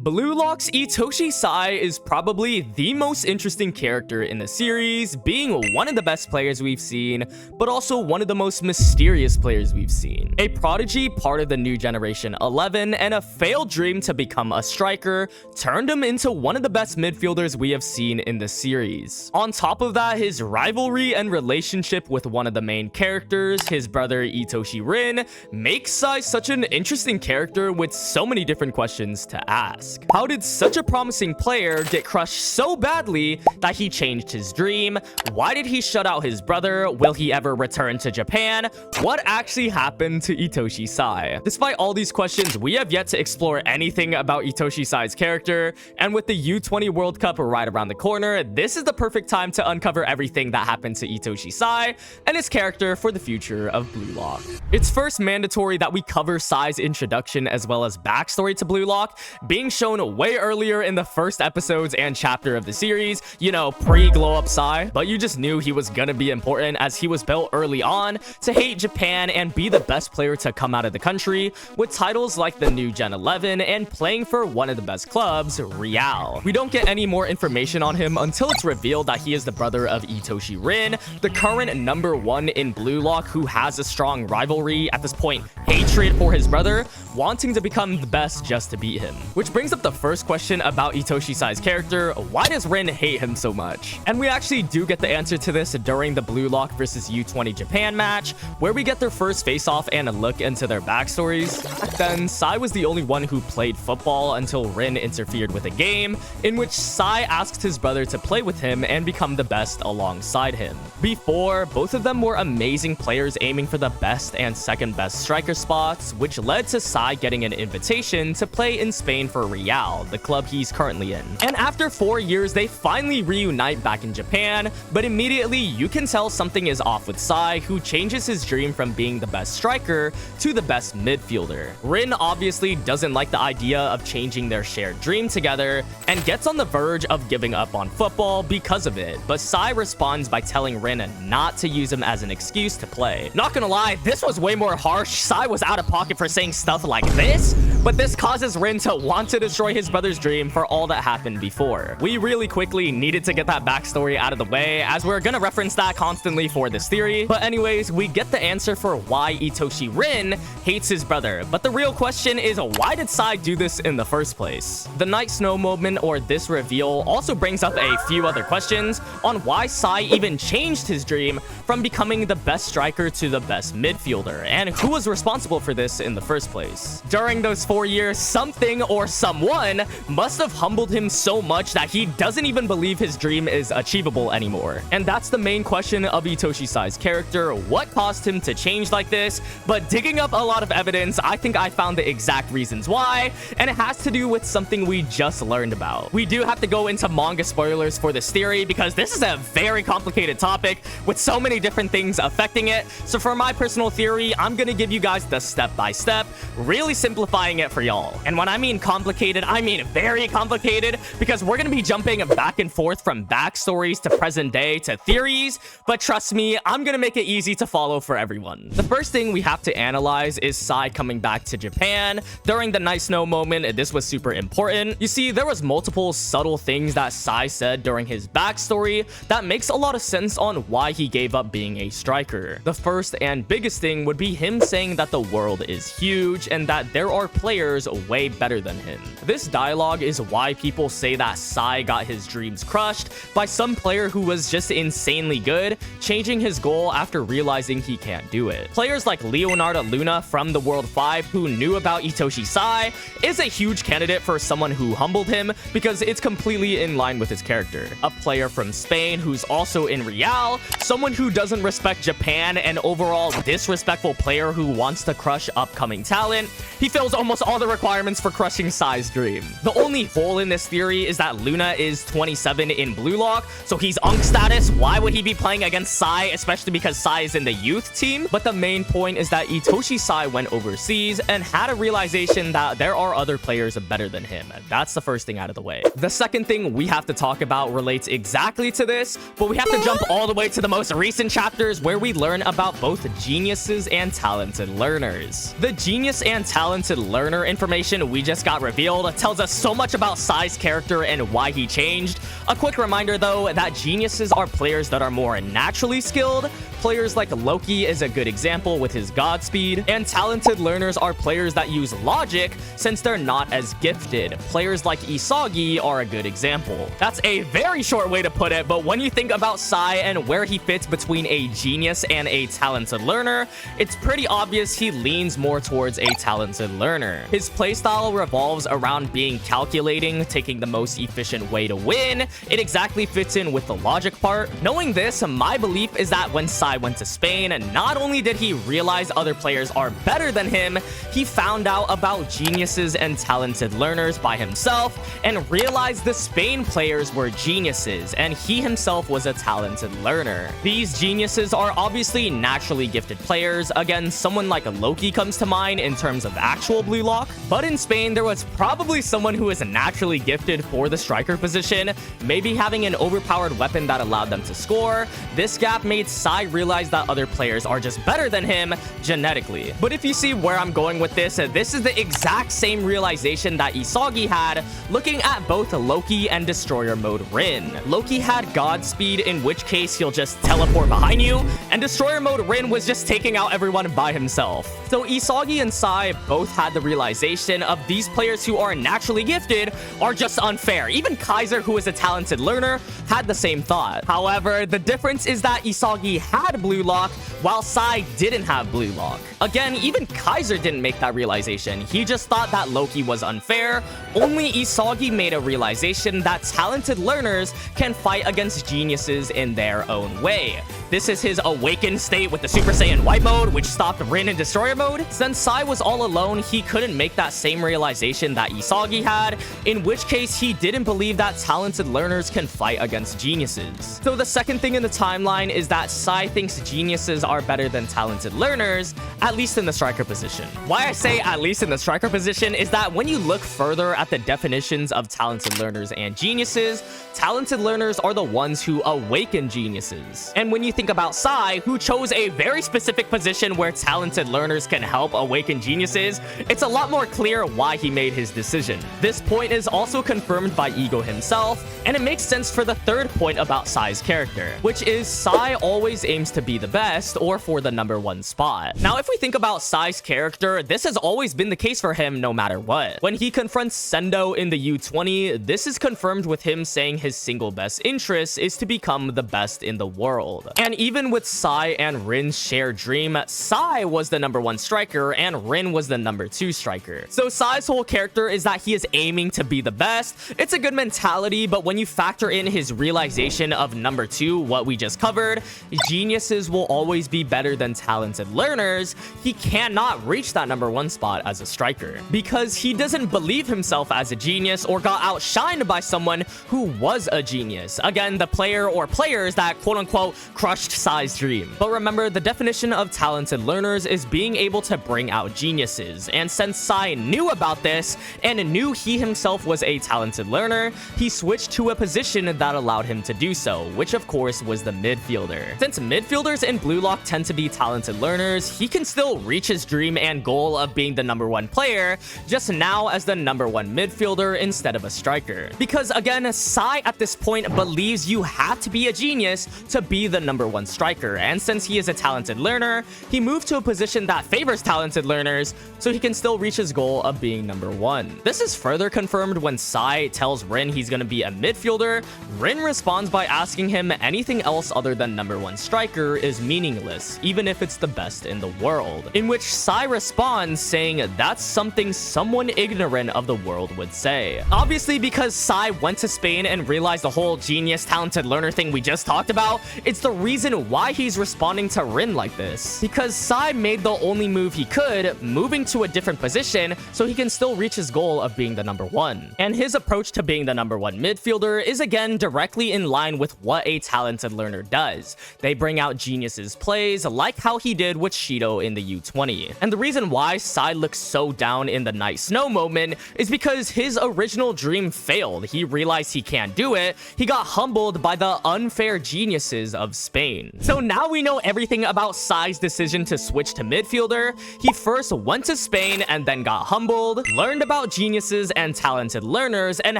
BLUELOCK's Itoshi Sae is probably the most interesting character in the series, being one of the best players we've seen, but also one of the most mysterious players we've seen. A prodigy, part of the new generation 11, and a failed dream to become a striker turned him into one of the best midfielders we have seen in the series. On top of that, his rivalry and relationship with one of the main characters, his brother Itoshi Rin, makes Sae such an interesting character with so many different questions to ask. How did such a promising player get crushed so badly that he changed his dream? Why did he shut out his brother? Will he ever return to Japan? What actually happened to Itoshi Sae? Despite all these questions, we have yet to explore anything about Itoshi Sae's character, and with the U20 World Cup right around the corner, this is the perfect time to uncover everything that happened to Itoshi Sae and his character for the future of BLUELOCK. It's first mandatory that we cover Sae's introduction as well as backstory to BLUELOCK, being shown way earlier in the first episodes and chapter of the series, you know, pre-glow up Sae, but you just knew he was gonna be important as he was built early on to hate Japan and be the best player to come out of the country, with titles like the new Gen 11 and playing for one of the best clubs, Real. We don't get any more information on him until it's revealed that he is the brother of Itoshi Rin, the current #1 in BLUELOCK, who has a strong rivalry, at this point hatred for his brother, wanting to become the best just to beat him. Which brings up the first question about Itoshi Sae's character: why does Rin hate him so much? And we actually do get the answer to this during the BLUELOCK versus U20 Japan match, where we get their first face-off and a look into their backstories. Back then, Sae was the only one who played football until Rin interfered with a game, in which Sae asked his brother to play with him and become the best alongside him. Before, both of them were amazing players aiming for the best and second best striker spots, which led to Sae getting an invitation to play in Spain for Real, the club he's currently in. And after 4 years, they finally reunite back in Japan, but immediately you can tell something is off with Sae, who changes his dream from being the best striker to the best midfielder. Rin obviously doesn't like the idea of changing their shared dream together and gets on the verge of giving up on football because of it, but Sae responds by telling Rin not to use him as an excuse to play. Not gonna lie, this was way more harsh. Sae was out of pocket for saying stuff like this, but this causes Rin to want to destroy his brother's dream for all that happened before. We really quickly needed to get that backstory out of the way, as we're gonna reference that constantly for this theory. But anyways, we get the answer for why Itoshi Rin hates his brother, but the real question is, why did Sae do this in the first place? The night snow moment, or this reveal, also brings up a few other questions on why Sae even changed his dream from becoming the best striker to the best midfielder, and who was responsible for this in the first place. During those 4 years, something or someone must have humbled him so much that he doesn't even believe his dream is achievable anymore. And that's the main question of Itoshi Sae's character: what caused him to change like this? But digging up a lot of evidence, I think I found the exact reasons why, and it has to do with something we just learned about. We do have to go into manga spoilers for this theory because this is a very complicated topic with so many different things affecting it. So for my personal theory, I'm gonna give you guys the step-by-step, really simplifying it for y'all. And when I mean complicated, I mean very complicated, because we're gonna be jumping back and forth from backstories to present day to theories, but trust me, I'm gonna make it easy to follow for everyone. The first thing we have to analyze is Sae coming back to Japan. During the night snow moment, this was super important. You see, there was multiple subtle things that Sae said during his backstory that makes a lot of sense on why he gave up being a striker. The first and biggest thing would be him saying that the world is huge and that there are players way better than him. This dialogue is why people say that Sae got his dreams crushed by some player who was just insanely good, changing his goal after realizing he can't do it. Players like Leonardo Luna from the World 5, who knew about Itoshi Sae, is a huge candidate for someone who humbled him because it's completely in line with his character. A player from Spain who's also in Real, someone who doesn't respect Japan, and overall disrespectful player who wants to crush upcoming talent. He fills almost all the requirements for crushing Sae's dream. The only hole in this theory is that Luna is 27 in BLUELOCK, so he's Unk status. Why would he be playing against Sae, especially because Sae is in the youth team? But the main point is that Itoshi Sae went overseas and had a realization that there are other players better than him. That's the first thing out of the way. The second thing we have to talk about relates exactly to this, but we have to jump all the way to the most recent chapters where we learn about both geniuses and talented learners. learners. The genius and talented learner information we just got revealed tells us so much about Sae's character and why he changed. A quick reminder though, that geniuses are players that are more naturally skilled. Players like Loki is a good example with his god speed, and talented learners are players that use logic since they're not as gifted. Players like Isagi are a good example. That's a very short way to put it, but when you think about Sae and where he fits between a genius and a talented learner, it's pretty obvious he leans more towards a talented learner. His playstyle revolves around being calculating, taking the most efficient way to win. It exactly fits in with the logic part. Knowing this, my belief is that when Sae went to Spain, not only did he realize other players are better than him, he found out about geniuses and talented learners by himself and realized the Spain players were geniuses and he himself was a talented learner. These geniuses are obviously naturally gifted players. Again, someone like Loki comes to mind in terms of actual blue lock, but in Spain there was probably someone who is naturally gifted for the striker position, maybe having an overpowered weapon that allowed them to score. This gap made Sae realize that other players are just better than him genetically. But if you see where I'm going with this is the exact same realization that Isagi had looking at both Loki and Destroyer Mode Rin. Loki had God Speed, in which case he'll just teleport behind you, and Destroyer Mode Rin was just taking out everyone by himself. So Isagi and Sae both had the realization of these players who are naturally gifted are just unfair. Even Kaiser, who is a talented learner, had the same thought. However, the difference is that Isagi had blue lock while Sae didn't have blue lock. Again, even Kaiser didn't make that realization. He just thought that Loki was unfair. Only Isagi made a realization that talented learners can fight against geniuses in their own way. This is his awakened state with the Super Saiyan White mode, which stopped Rin in Destroyer mode. Since Sae was all alone, he couldn't make that same realization that Isagi had, in which case he didn't believe that talented learners can fight against geniuses. So the second thing in the timeline is that Sae thinks geniuses are better than talented learners, at least in the striker position. Why I say at least in the striker position is that when you look further at the definitions of talented learners and geniuses, talented learners are the ones who awaken geniuses. And when you think about Sae, who chose a very specific position where talented learners can help awaken geniuses, it's a lot more clear why he made his decision. This point is also confirmed by Ego himself, and it makes sense for the third point about Sae's character, which is Sae always aims to be the best or for the #1 spot. Now, if we think about Sae's character, this has always been the case for him no matter what. When he confronts Sendo in the U20, this is confirmed with him saying his single best interest is to become the best in the world. And even with Sae and Rin's shared dream, Sae was the #1 striker and Rin was the #2 striker. So Sae's whole character is that he is aiming to be the best. It's a good mentality, but when you factor in his realization of #2, what we just covered, geniuses will always be better than talented learners, he cannot reach that #1 spot as a striker because he doesn't believe himself as a genius or got outshined by someone who was a genius. Again, the player or players that quote-unquote crushed Sae's dream. But remember, the definition of talented learners is being able to bring out geniuses, and since Sae knew about this and knew he himself was a talented learner, he switched to a position that allowed him to do so, which of course was the midfielder. Since midfielders in Blue Lock tend to be talented learners, he can still reach his dream and goal of being the #1 player, just now as the #1 midfielder instead of a striker. Because again, Sae at this point believes you have to be a genius to be the #1 striker, and since he is a talented learner, he moved to a position that favors talented learners so he can still reach his goal of being #1. This is further confirmed when Sae tells Rin he's gonna be a midfielder. Rin responds by asking him anything else other than #1 striker is meaningless, even if it's the best in the world. In which Sae responds saying that's something someone ignorant of the world would say. Obviously, because Sae went to Spain and realized the whole genius talented learner thing we just talked about, it's the reason why he's responding to Rin like this. Because Sae made the only move he could, moving to a different position so he can still reach his goal of being the #1. And his approach to being the #1 midfielder is again directly in line with what a talented learner does. They bring out out geniuses plays like how he did with Shido in the U20. And the reason why Sae looks so down in the night snow moment is because his original dream failed. He realized he can't do it. He got humbled by the unfair geniuses of Spain. So now we know everything about Sae's decision to switch to midfielder. He first went to Spain and then got humbled, learned about geniuses and talented learners and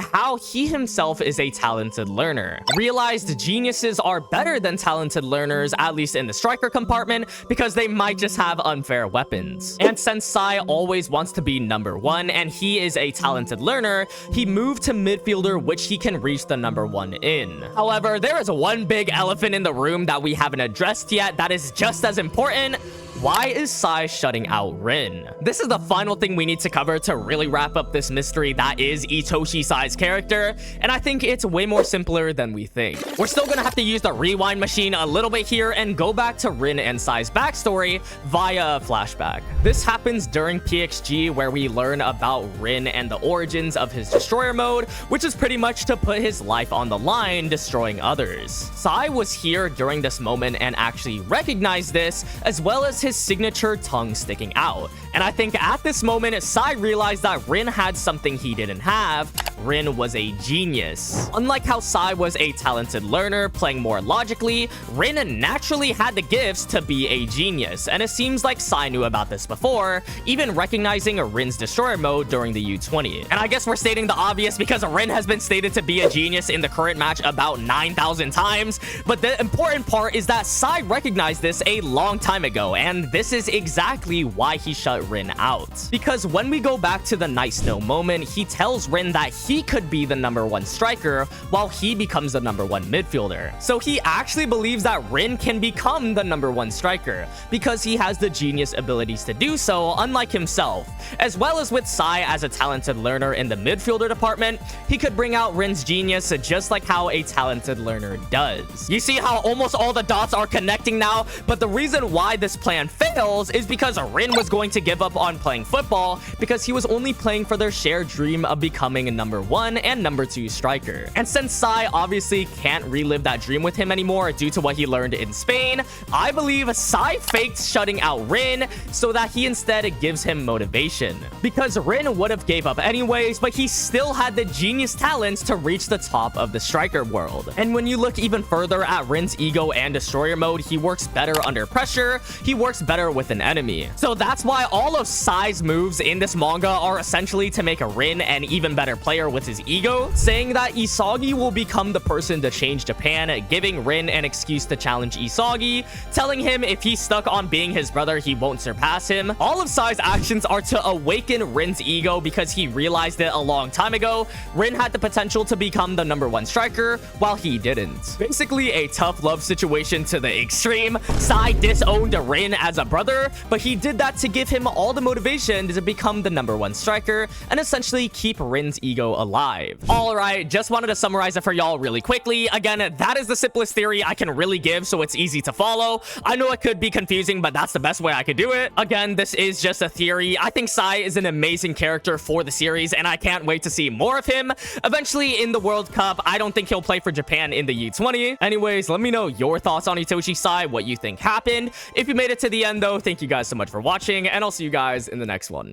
how he himself is a talented learner. Realized geniuses are better than talented learners, at least in the striker compartment, because they might just have unfair weapons. And since Sae always wants to be number one and he is a talented learner, he moved to midfielder, which he can reach the number one in. However, there is one big elephant in the room that we haven't addressed yet that is just as important. Why is Sae shutting out Rin? This is the final thing we need to cover to really wrap up this mystery that is Itoshi Sae's character, and I think it's way more simpler than we think. We're still gonna have to use the rewind machine a little bit here and go back to Rin and Sae's backstory via a flashback. This happens during PXG, where we learn about Rin and the origins of his destroyer mode, which is pretty much to put his life on the line, destroying others. Sae was here during this moment and actually recognized this, as well as his signature tongue sticking out. And I think at this moment, Sae realized that Rin had something he didn't have. Rin was a genius. Unlike how Sae was a talented learner, playing more logically, Rin naturally had the gifts to be a genius, and it seems like Sae knew about this before, even recognizing Rin's destroyer mode during the U20. And I guess we're stating the obvious because Rin has been stated to be a genius in the current match about 9,000 times, but the important part is that Sae recognized this a long time ago, and this is exactly why he shut Rin out. Because when we go back to the Night Snow moment, he tells Rin that he could be the number one striker while he becomes the number one midfielder. So he actually believes that Rin can become the number one striker because he has the genius abilities to do so, unlike himself. As well as with Sae as a talented learner in the midfielder department, he could bring out Rin's genius just like how a talented learner does. You see how almost all the dots are connecting now, but the reason why this plan fails is because Rin was going to give up on playing football because he was only playing for their shared dream of becoming a number one and number two striker. And since Sae obviously can't relive that dream with him anymore due to what he learned in Spain, I believe Sae faked shutting out Rin so that he instead gives him motivation. Because Rin would have gave up anyways, but he still had the genius talents to reach the top of the striker world. And when you look even further at Rin's ego and destroyer mode, he works better under pressure, he works better with an enemy. So that's why all of Sae's moves in this manga are essentially to make Rin an even better player with his ego, saying that Isagi will become the person to change Japan, giving Rin an excuse to challenge Isagi, telling him if he's stuck on being his brother, he won't surpass him. All of Sae's actions are to awaken Rin's ego because he realized it a long time ago. Rin had the potential to become the number one striker, while he didn't. Basically a tough love situation to the extreme. Sae disowned Rin as a brother, but he did that to give him all the motivation to become the number one striker and essentially keep Rin's ego alive. Alright, just wanted to summarize it for y'all really quickly. Again, that is the simplest theory I can really give, so it's easy to follow. I know it could be confusing, but that's the best way I could do it. Again, this is just a theory. I think Sae is an amazing character for the series, and I can't wait to see more of him. Eventually in the World Cup, I don't think he'll play for Japan in the U20. Anyways, let me know your thoughts on Itoshi Sae, what you think happened. If you made it to the end though, thank you guys so much for watching, and I'll see you guys in the next one.